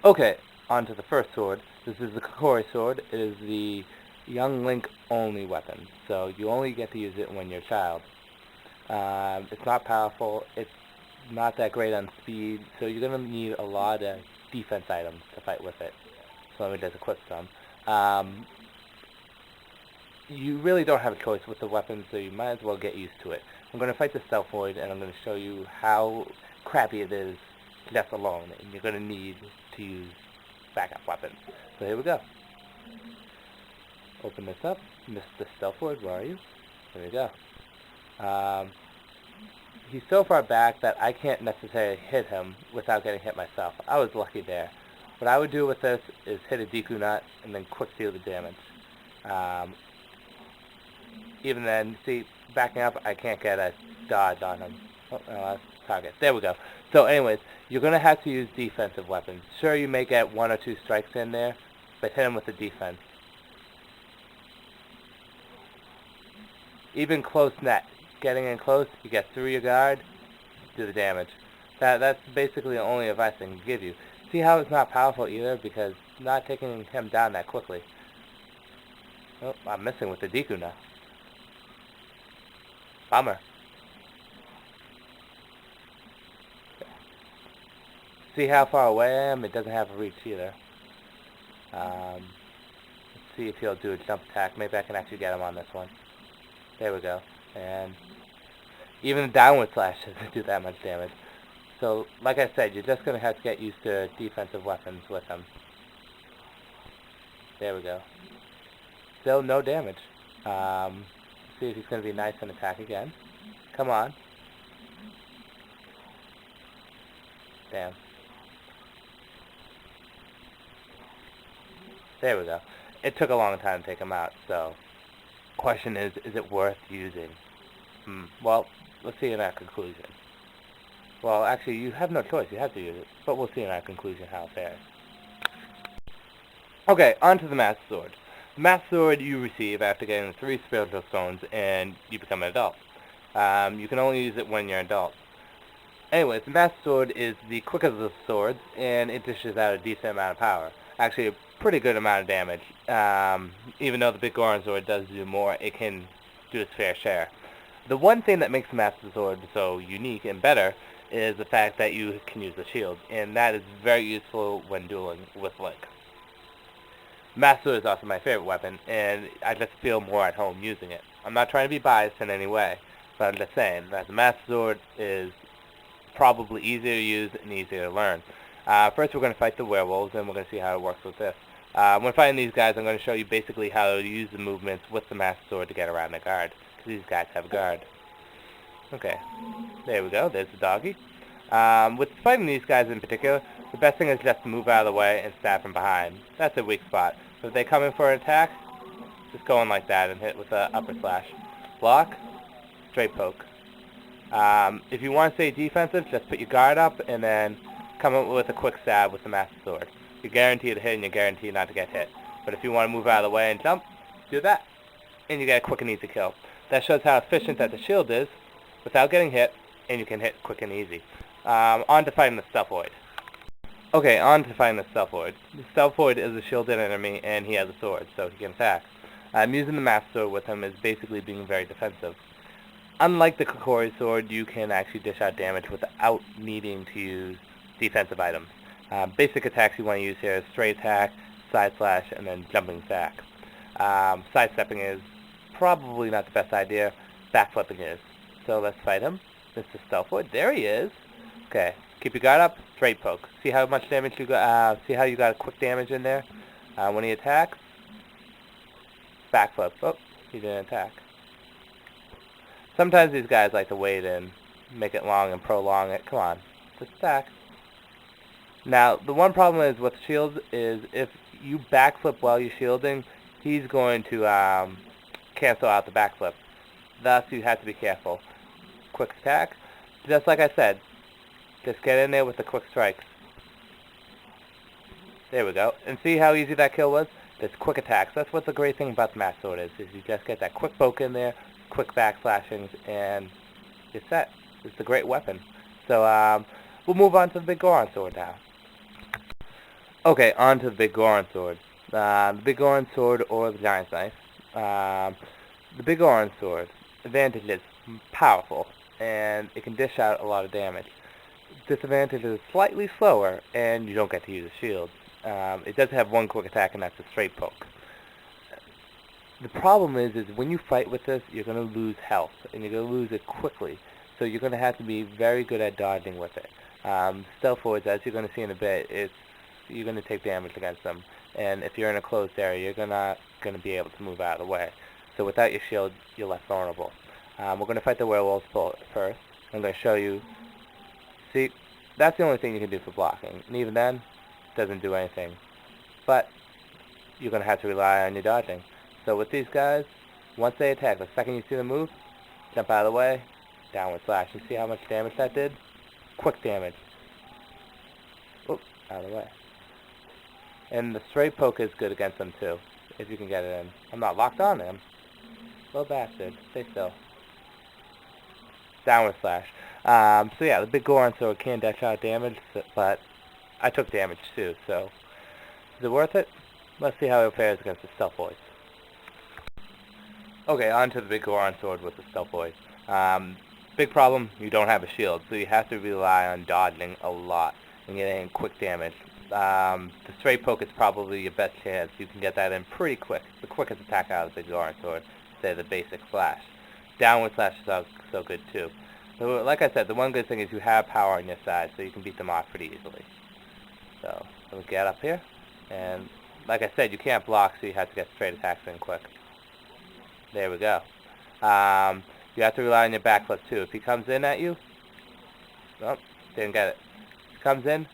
Okay, on to the first sword. This is the Kokori sword. It is the young Link only weapon, so you only get to use it when you're a child. It's not powerful. It's not that great on speed, so you're going to need a lot of defense items to fight with it. So let me just equip some. You really don't have a choice with the weapon, so you might as well get used to it. I'm going to fight the Stealth Void, and I'm going to show you how crappy it is left alone, and you're going to need to use backup weapons. So here we go. Open this up. Mr. Stealth Void, where are you? There we go. He's so far back that I can't necessarily hit him without getting hit myself. I was lucky there. What I would do with this is hit a Deku Nut and then quick seal the damage. Even then, see, backing up, I can't get a dodge on him. Oh, no, that's target. There we go. So anyways, you're going to have to use defensive weapons. Sure, you may get 1 or 2 strikes in there, but hit him with the defense. Even close net. Getting in close, you get through your guard, do the damage. That's basically the only advice I can give you. See how it's not powerful either, because not taking him down that quickly. Oh, I'm missing with the Deku now. Bummer. See how far away I am? It doesn't have a reach either. Let's see if he'll do a jump attack. Maybe I can actually get him on this one. There we go. And even the downward slash doesn't do that much damage. So, like I said, you're just going to have to get used to defensive weapons with him. There we go. Still no damage. See if he's going to be nice and attack again. Come on. Damn. There we go. It took a long time to take him out, so question is it worth using? Well, let's see in our conclusion. Well, actually, you have no choice. You have to use it, but we'll see in our conclusion how it fares. Okay, on to the Master Sword. The Master Sword you receive after getting the 3 spiritual stones and you become an adult. You can only use it when you're an adult. Anyways, the Master Sword is the quickest of the swords, and it dishes out a decent amount of power. Actually, a pretty good amount of damage. Even though the Big Goron Sword does do more, it can do its fair share. The one thing that makes the Master Sword so unique and better is the fact that you can use the shield, and that is very useful when dueling with Link. Master Sword is also my favorite weapon, and I just feel more at home using it. I'm not trying to be biased in any way, but I'm just saying that the Master Sword is probably easier to use and easier to learn. First we're going to fight the werewolves, and we're going to see how it works with this. When fighting these guys, I'm going to show you basically how to use the movements with the Master Sword to get around the guard, because these guys have a guard. Okay, there we go, there's the doggy. With fighting these guys in particular, the best thing is just to move out of the way and stab from behind. That's a weak spot. So if they come in for an attack, just go in like that and hit with the upper slash. Block, straight poke. If you want to stay defensive, just put your guard up and then come in with a quick stab with the Master Sword. You're guaranteed to hit and you're guaranteed not to get hit. But if you want to move out of the way and jump, do that. And you get a quick and easy kill. That shows how efficient that the shield is without getting hit, and you can hit quick and easy. On to fighting the Stealth Void. Okay, on to fighting the Stealth Void. The Stealth Void is a shielded enemy, and he has a sword, so he can attack. Using the Master Sword with him is basically being very defensive. Unlike the Kokori sword, you can actually dish out damage without needing to use defensive items. Basic attacks you want to use here is straight attack, side slash, and then jumping attack. Sidestepping is probably not the best idea. Backflipping is. So let's fight him. Mr. Stealth Void. There he is. Okay. Keep your guard up. Straight poke. See how much damage you got? See how you got a quick damage in there? When he attacks, backflip. Oh, he didn't attack. Sometimes these guys like to wait and make it long and prolong it. Come on, just attack. Now, the one problem is with shields is if you backflip while you're shielding, he's going to cancel out the backflip. Thus, you have to be careful. Quick attack. Just like I said, just get in there with the quick strikes. There we go. And see how easy that kill was? Just quick attacks. That's what the great thing about the Master Sword is you just get that quick poke in there, quick backslashings, and you're set. It's a great weapon. So, we'll move on to the Big Goron Sword now. Okay, on to the big Goron sword. The big Goron sword or the giant's knife. The big Goron sword advantage is powerful, and it can dish out a lot of damage. Disadvantage is slightly slower, and you don't get to use a shield. It does have one quick attack, and that's a straight poke. The problem is when you fight with this, you're going to lose health, and you're going to lose it quickly. So you're going to have to be very good at dodging with it. Stealth forwards, as you're going to see in a bit, you're going to take damage against them. And if you're in a closed area, you're not going to be able to move out of the way. So without your shield, you're less vulnerable. We're going to fight the werewolves first. I'm going to show you. See, that's the only thing you can do for blocking. And even then, it doesn't do anything. But you're going to have to rely on your dodging. So with these guys, once they attack, the second you see them move, jump out of the way, downward slash. You see how much damage that did? Quick damage. Oops, out of the way. And the straight poke is good against them too, if you can get it in. I'm not locked on him. Little bastard. Stay still. Downward slash. So yeah, the big Goron sword can dash out damage, but I took damage too, so is it worth it? Let's see how it fares against the stealth boys. Okay, on to the big Goron sword with the stealth boys. Big problem, you don't have a shield, so you have to rely on dodging a lot and getting quick damage. The straight poke is probably your best chance. You can get that in pretty quick. The quickest attack out of the big Goron sword, say the basic slash. Downward slash is so good too. So, like I said, the one good thing is you have power on your side, so you can beat them off pretty easily. So, we'll get up here, and like I said, you can't block, so you have to get straight attacks in quick. There we go. You have to rely on your backflip too. If he comes in at you, nope, didn't get it. If he comes in,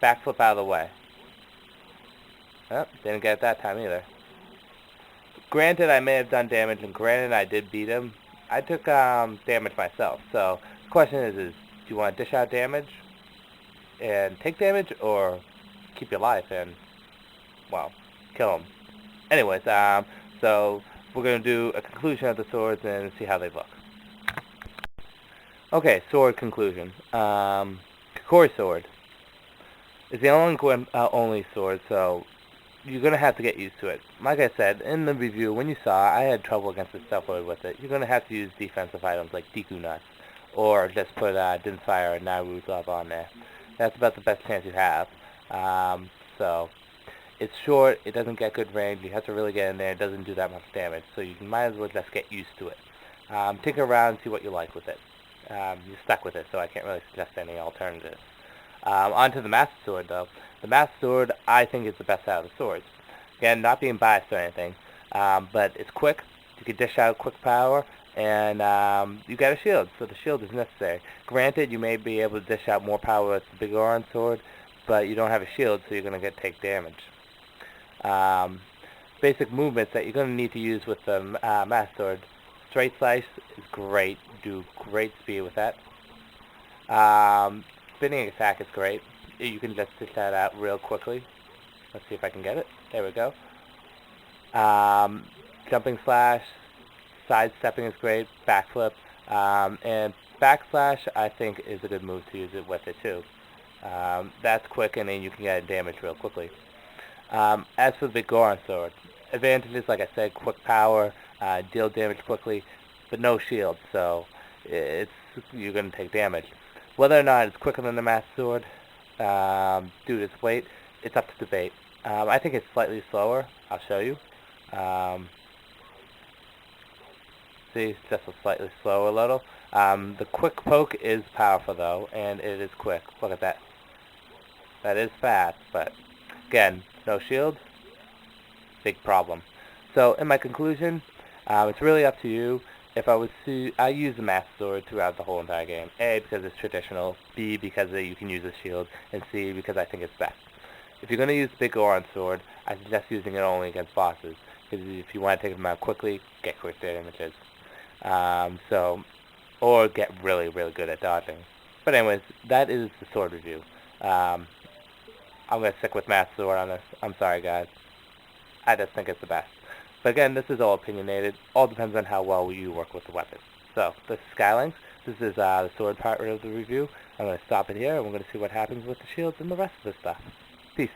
backflip out of the way. Nope, didn't get it that time either. Granted, I may have done damage, and granted, I did beat him. I took damage myself. So the question is do you want to dish out damage and take damage, or keep your life and, well, kill him? Anyways, so we're going to do a conclusion of the swords and see how they look. Okay, sword conclusion. Kikori sword is the only sword, so you're going to have to get used to it. Like I said, in the review, when you saw, I had trouble against the stealth sword with it. You're going to have to use defensive items like Deku Nuts, or just put Din's Fire and Naru's Love on there. That's about the best chance you have. So it's short, it doesn't get good range, you have to really get in there, it doesn't do that much damage, so you might as well just get used to it. Tinker around and see what you like with it. You're stuck with it, so I can't really suggest any alternatives. On to the Master Sword, though. The Master Sword, I think, is the best out of the swords. Again, not being biased or anything, but it's quick, you can dish out quick power, and you got a shield, so the shield is necessary. Granted, you may be able to dish out more power with the big Goron sword, but you don't have a shield, so you're going to take damage. Basic movements that you're going to need to use with the Master Sword. Straight Slice is great. Do great speed with that. Spinning attack is great. You can just dish that out real quickly. Let's see if I can get it. There we go. Jumping Slash, sidestepping is great. Backflip. And backslash, I think, is a good move to use it with it too. That's quick, and then you can get damage real quickly. As for the big Goron sword, advantages, like I said, quick power, deal damage quickly, but no shield, so you're going to take damage. Whether or not it's quicker than the Master Sword, due to its weight, it's up to debate. I think it's slightly slower. I'll show you. See, it's just a slightly slower little. The quick poke is powerful, though, and it is quick. Look at that. That is fast, but again, no shield, big problem. So in my conclusion, it's really up to you. If I use the Master Sword throughout the whole entire game. A, because it's traditional. B, because you can use a shield. And C, because I think it's best. If you're going to use the big Goron sword, I suggest using it only against bosses. Because if you want to take them out quickly, get quick damages. Or get really, really good at dodging. But anyways, that is the sword review. I'm going to stick with Master Sword on this. I'm sorry, guys. I just think it's the best. But again, this is all opinionated. All depends on how well you work with the weapon. So, this is Skylinks. This is the sword part of the review. I'm going to stop it here, and we're going to see what happens with the shields and the rest of the stuff. Peace.